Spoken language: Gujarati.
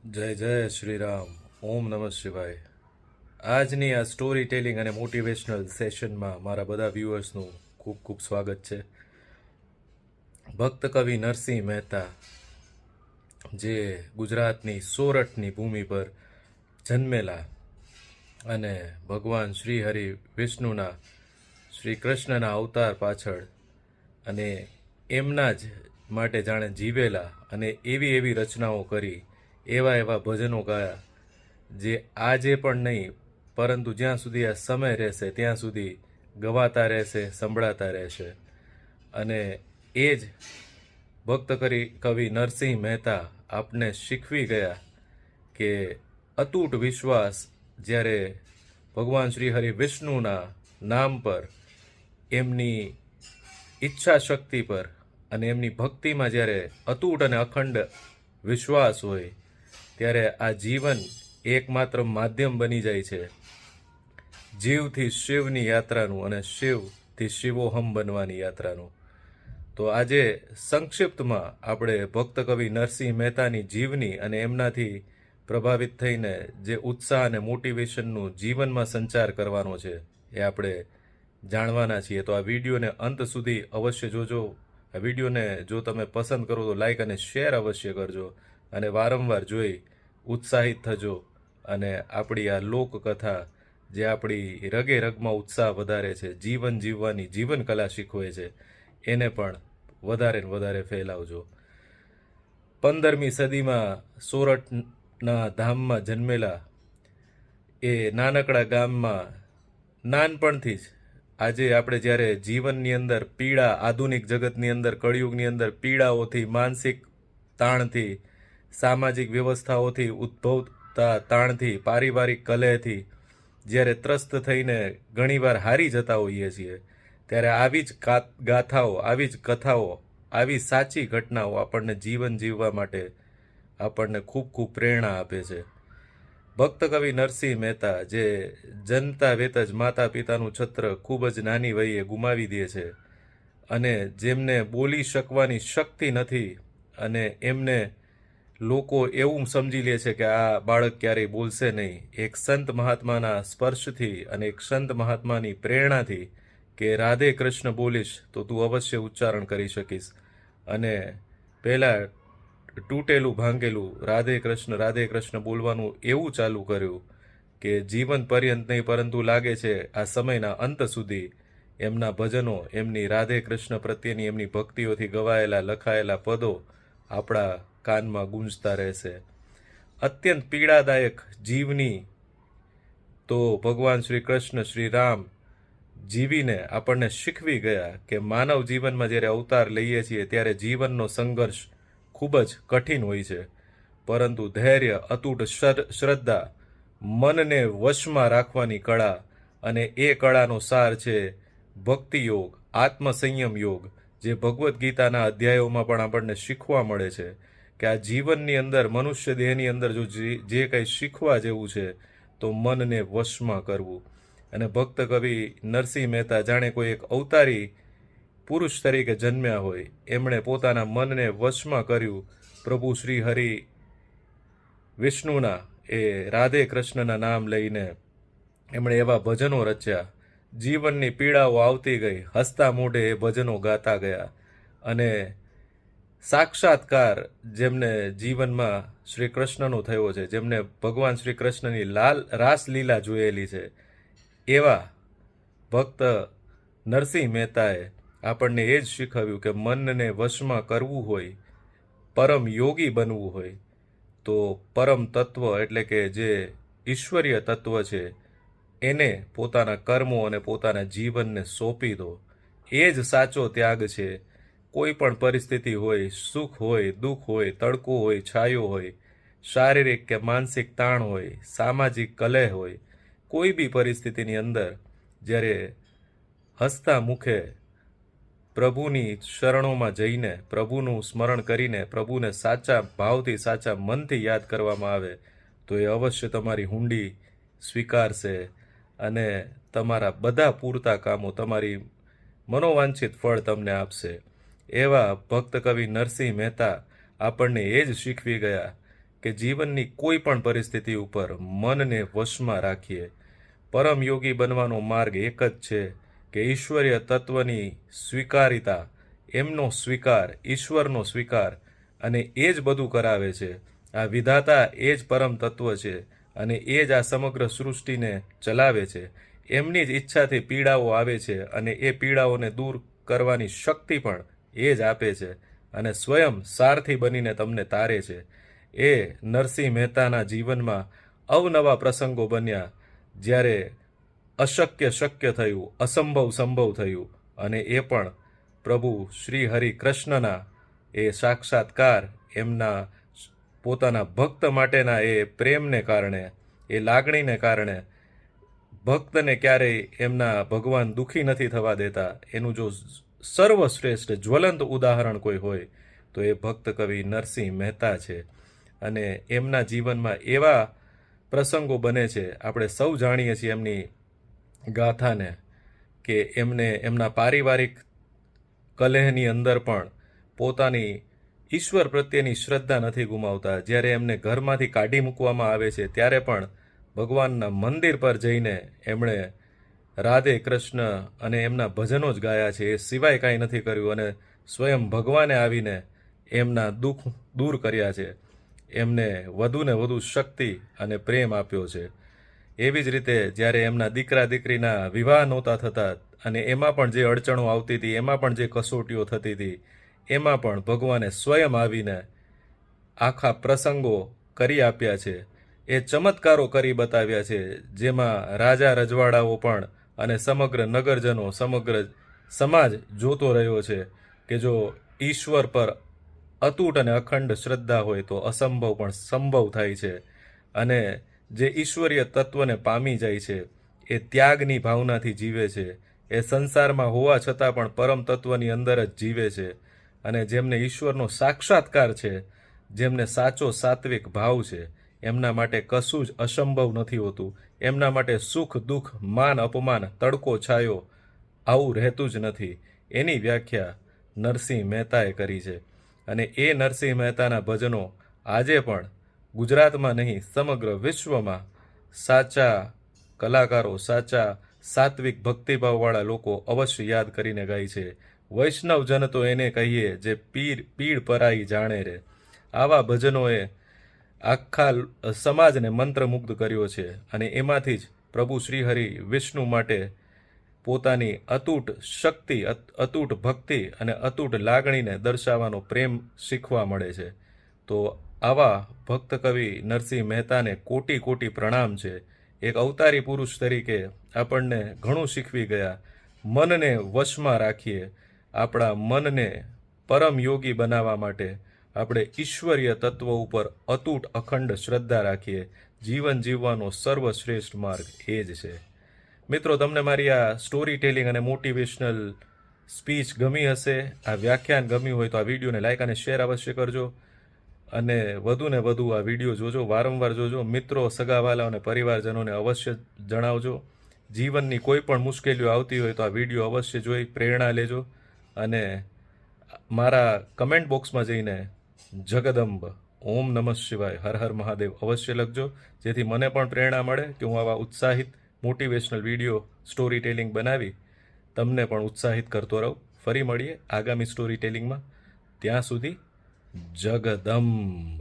જય જય શ્રી રામ. ઓમ નમઃ શિવાય. આજની આ સ્ટોરી ટેલિંગ અને મોટિવેશનલ સેશનમાં મારા બધા વ્યુઅર્સનું ખૂબ ખૂબ સ્વાગત છે. ભક્ત કવિ નરસિંહ મહેતા, જે ગુજરાતની સોરઠની ભૂમિ પર જન્મેલા અને ભગવાન શ્રી હરિ વિષ્ણુના શ્રી કૃષ્ણના અવતાર પાછળ અને એમના જ માટે જાણે જીવેલા અને એવી એવી રચનાઓ કરી, એવા એવા ભજનો ગાયા, જે આજે પણ નહીં પરંતુ જ્યાં સુધી આ સમય રહેશે ત્યાં સુધી ગવાતા રહેશે, સંભળાતા રહેશે. અને એ જ ભક્ત કવિ નરસિંહ મહેતા આપને શીખવી ગયા કે અતૂટ વિશ્વાસ જ્યારે ભગવાન શ્રી હરિ વિષ્ણુના નામ પર, એમની ઈચ્છા શક્તિ પર અને એમની ભક્તિમાં જ્યારે અતૂટ અને અખંડ વિશ્વાસ હોય, ત્યારે આ જીવન એકમાત્ર માધ્યમ બની જાય છે જીવથી શિવની યાત્રાનું અને શિવથી શિવોહમ બનવાની યાત્રાનું. તો આજે સંક્ષિપ્તમાં આપણે ભક્ત કવિ નરસિંહ મહેતાની જીવની અને એમનાથી પ્રભાવિત થઈને જે ઉત્સાહ અને મોટિવેશનનું જીવનમાં સંચાર કરવાનો છે એ આપણે જાણવાના છીએ. તો આ વિડીયોને અંત સુધી અવશ્ય જોજો. આ વિડીયોને જો તમે પસંદ કરો તો લાઈક અને શેર અવશ્ય કરજો અને વારંવાર જોઈ ઉત્સાહિત થજો. અને આપણી આ લોકકથા, જે આપણી રગે રગમાં ઉત્સાહ વધારે છે, જીવન જીવવાની જીવન કલા શીખવે છે, એને પણ વધારે ને વધારે ફેલાવજો. 15મી સદીમાં સોરઠના ધામમાં જન્મેલા એ નાનકડા ગામમાં નાનપણથી જ, આજે આપણે જ્યારે જીવનની અંદર પીડા, આધુનિક જગતની અંદર, કળિયુગની અંદર પીડાઓથી, માનસિક તાણથી, સામાજિક વ્યવસ્થાઓથી ઉદ્ભવતા તાણથી, પારિવારિક કલહથી જ્યારે ત્રસ્ત થઈને ઘણીવાર હારી જતા હોઈએ છીએ, ત્યારે આવી જ ગાથાઓ, આવી જ કથાઓ, આવી સાચી ઘટનાઓ આપણને જીવન જીવવા માટે આપણને ખૂબ ખૂબ પ્રેરણા આપે છે. ભક્ત કવિ નરસિંહ મહેતા, જે જનતા વેત જ માતા પિતાનું છત્ર ખૂબ જ નાની વયે ગુમાવી દે છે અને જેમને બોલી શકવાની શક્તિ નથી, અને એમને લોકો એવું સમજી લે છે કે આ બાળક ક્યારેય બોલશે નહીં, એક સંત મહાત્માના સ્પર્શથી અને એક સંત મહાત્માની પ્રેરણાથી કે રાધે કૃષ્ણ બોલીશ તો તું અવશ્ય ઉચ્ચારણ કરી શકીશ, અને પહેલાં તૂટેલું ભાંગેલું રાધે કૃષ્ણ બોલવાનું એવું ચાલુ કર્યું કે જીવન પર્યંત નહીં પરંતુ લાગે છે આ સમયના અંત સુધી એમના ભજનો, એમની રાધે કૃષ્ણ પ્રત્યેની એમની ભક્તિઓથી ગવાયેલા લખાયેલા પદો આપણા કાનમાં ગુંજતા રહેશે. અત્યંત પીડાદાયક જીવની તો ભગવાન શ્રી કૃષ્ણ, શ્રી રામ જીવીને આપણને શીખવી ગયા કે માનવ જીવનમાં જ્યારે અવતાર લઈએ છીએ ત્યારે જીવનનો સંઘર્ષ ખૂબ જ કઠિન હોય છે, પરંતુ ધૈર્ય, અતૂટ શ્રદ્ધા, મનને વશમાં રાખવાની કળા, અને એ કળાનો સાર છે ભક્તિ યોગ, આત્મસંયમ યોગ, જે ભગવદ્ ગીતાના અધ્યાયોમાં પણ આપણને શીખવા મળે છે કે આ જીવનની અંદર, મનુષ્ય દેહની અંદર જો જે કંઈ શીખવા જેવું છે તો મનને વશમાં કરવું. અને ભક્ત કવિ નરસિંહ મહેતા જાણે કોઈ એક અવતારી પુરુષ તરીકે જન્મ્યા હોય, એમણે પોતાના મનને વશમાં કર્યું પ્રભુ શ્રી હરિ વિષ્ણુના એ રાધે કૃષ્ણના નામ લઈને. એમણે એવા ભજનો રચ્યા, જીવનની પીડાઓ આવતી ગઈ, હસતા મોઢે એ ભજનો ગાતા ગયા, અને સાક્ષાત્કાર જેમને જીવનમાં શ્રી કૃષ્ણનો થયો છે, જેમને ભગવાન શ્રી કૃષ્ણની રાસલીલા જોયેલી છે, એવા ભક્ત નરસિંહ મહેતાએ આપણને એ જ શીખવ્યું કે મનને વશમાં કરવું હોય, પરમ યોગી બનવું હોય, તો પરમ તત્વ એટલે કે જે ઈશ્વરીય તત્વ છે એને પોતાના કર્મો અને પોતાના જીવનને સોંપી દો. એ જ સાચો ત્યાગ છે. કોઈ પણ પરિસ્થિતિ હોય, સુખ હોય, દુઃખ હોય, તડકો હોય, છાયો હોય, શારીરિક કે માનસિક તાણ હોય, સામાજિક કલહ હોય, કોઈ બી પરિસ્થિતિની અંદર જ્યારે હસતા મુખે પ્રભુની શરણોમાં જઈને, પ્રભુનું સ્મરણ કરીને, પ્રભુને સાચા ભાવથી, સાચા મનથી યાદ કરવામાં આવે તો એ અવશ્ય તમારી હુંડી સ્વીકારશે અને તમારા બધા પૂરતા કામો, તમારી મનોવાંછિત ફળ તમને આપશે. એવા ભક્ત કવિ નરસિંહ મહેતા આપણને એ જ શીખવી ગયા કે જીવનની કોઈ પણ પરિસ્થિતિ ઉપર મનને વશમાં રાખીએ. પરમ યોગી બનવાનો માર્ગ એક જ છે કે ઈશ્વરીય તત્વની સ્વીકારિતા, એમનો સ્વીકાર, ઈશ્વરનો સ્વીકાર, અને એ જ બધું કરાવે છે. આ વિધાતા એ જ પરમ તત્વ છે અને એ જ આ સમગ્ર સૃષ્ટિને ચલાવે છે. એમની જ ઈચ્છાથી પીડાઓ આવે છે અને એ પીડાઓને દૂર કરવાની શક્તિ પણ એ જ આપે છે અને સ્વયં સારથી બનીને તમને તારે છે. એ નરસિંહ મહેતાના જીવનમાં અવનવા પ્રસંગો બન્યા જ્યારે અશક્ય શક્ય થયું, અસંભવ સંભવ થયું, અને એ પણ પ્રભુ શ્રી હરિ કૃષ્ણના એ સાક્ષાત્કાર, એમના પોતાના ભક્ત માટેના એ પ્રેમને કારણે, એ લાગણીને કારણે ભક્તને ક્યારેય એમના ભગવાન દુઃખી નથી થવા દેતા. એનું જો સર્વશ્રેષ્ઠ જ્વલંત ઉદાહરણ કોઈ હોય તો એ ભક્ત કવિ નરસિંહ મહેતા છે. અને એમના જીવનમાં એવા પ્રસંગો બને છે, આપણે સૌ જાણીએ છીએ એમની ગાથાને, કે એમને એમના પારિવારિક કલહની અંદર પણ પોતાની ઈશ્વર પ્રત્યેની શ્રદ્ધા નથી ગુમાવતા. જ્યારે એમને ઘરમાંથી કાઢી મૂકવામાં આવે છે ત્યારે પણ ભગવાનના મંદિર પર જઈને એમણે રાધે કૃષ્ણ અને એમના ભજનો જ ગાયા છે. એ સિવાય કાંઈ નથી કર્યું અને સ્વયં ભગવાને આવીને એમના દુઃખ દૂર કર્યા છે. એમને વધુને વધુ શક્તિ અને પ્રેમ આપ્યો છે. એવી જ રીતે જ્યારે એમના દીકરા દીકરીના વિવાહ નહોતા થતા અને એમાં પણ જે અડચણો આવતી હતી, એમાં પણ જે કસોટીઓ થતી હતી, એમાં પણ ભગવાને સ્વયં આવીને આખા પ્રસંગો કરી આપ્યા છે. એ ચમત્કારો કરી બતાવ્યા છે જેમાં રાજા રજવાડાઓ પણ અને સમગ્ર નગરજનો, સમગ્ર સમાજ જોતો રહ્યો છે કે જો ઈશ્વર પર અતૂટ અને અખંડ શ્રદ્ધા હોય તો અસંભવ પણ સંભવ થાય છે. અને જે ઈશ્વરીય તત્વને પામી જાય છે એ ત્યાગની ભાવનાથી જીવે છે. એ સંસારમાં હોવા છતાં પણ પરમ તત્વની અંદર જ જીવે છે. અને જેમને ઈશ્વરનો સાક્ષાત્કાર છે, જેમને સાચો સાત્વિક ભાવ છે, એમના માટે કશું જ અસંભવ નથી હોતું. એમના માટે સુખ દુઃખ, માન અપમાન, તડકો છાયો આવું રહેતું જ નથી. એની વ્યાખ્યા નરસિંહ મહેતાએ કરી છે. અને એ નરસિંહ મહેતાના ભજનો આજે પણ ગુજરાતમાં નહીં, સમગ્ર વિશ્વમાં સાચા કલાકારો, સાચા સાત્વિક ભક્તિભાવવાળા લોકો અવશ્ય યાદ કરીને ગાય છે. વૈષ્ણવજન તો એને કહીએ જે પીડ પરાઈ જાણે રે. આવા ભજનોએ આખા સમાજને મંત્રમુગ્ધ કર્યો છે અને એમાંથી જ પ્રભુ શ્રીહરિ વિષ્ણુ માટે પોતાની અતૂટ શક્તિ, અતૂટ ભક્તિ અને અતૂટ લાગણીને દર્શાવવાનો પ્રેમ શીખવા મળે છે. તો આવા ભક્ત કવિ નરસિંહ મહેતાને કોટી કોટી પ્રણામ છે. એક અવતારી પુરુષ તરીકે આપણને ઘણું શીખવી ગયા. મનને વશમાં રાખીએ. આપણા મનને પરમ યોગી બનાવવા માટે આપણે ઈશ્વરીય તત્વ ઉપર અતૂટ અખંડ શ્રદ્ધા રાખીએ. જીવન જીવવાનો સર્વશ્રેષ્ઠ માર્ગ એ જ છે. મિત્રો, તમને મારી આ સ્ટોરી ટેલિંગ અને મોટિવેશનલ સ્પીચ ગમી હશે, આ વ્યાખ્યાન ગમ્યું હોય તો આ વિડીયોને લાઈક અને શેર અવશ્ય કરજો. અને વધુને વધુ આ વિડીયો જોજો, વારંવાર જોજો. મિત્રો, સગાવાલા અને પરિવારજનોને અવશ્ય જણાવજો. જીવનની કોઈ પણ મુશ્કેલીઓ આવતી હોય તો આ વિડીયો અવશ્ય જોઈ પ્રેરણા લેજો. અને મારા કમેન્ટ બોક્સમાં જઈને જગદંબ, ઓમ નમઃ શિવાય, હર હર મહાદેવ અવશ્ય લખજો, જેથી મને પણ પ્રેરણા મળે કે હું આવા ઉત્સાહિત મોટિવેશનલ વિડીયો સ્ટોરી ટેલિંગ બનાવી તમને પણ ઉત્સાહિત કરતો રહું. ફરી મળીએ આગામી સ્ટોરી ટેલિંગમાં. ત્યાં સુધી જગદંબ.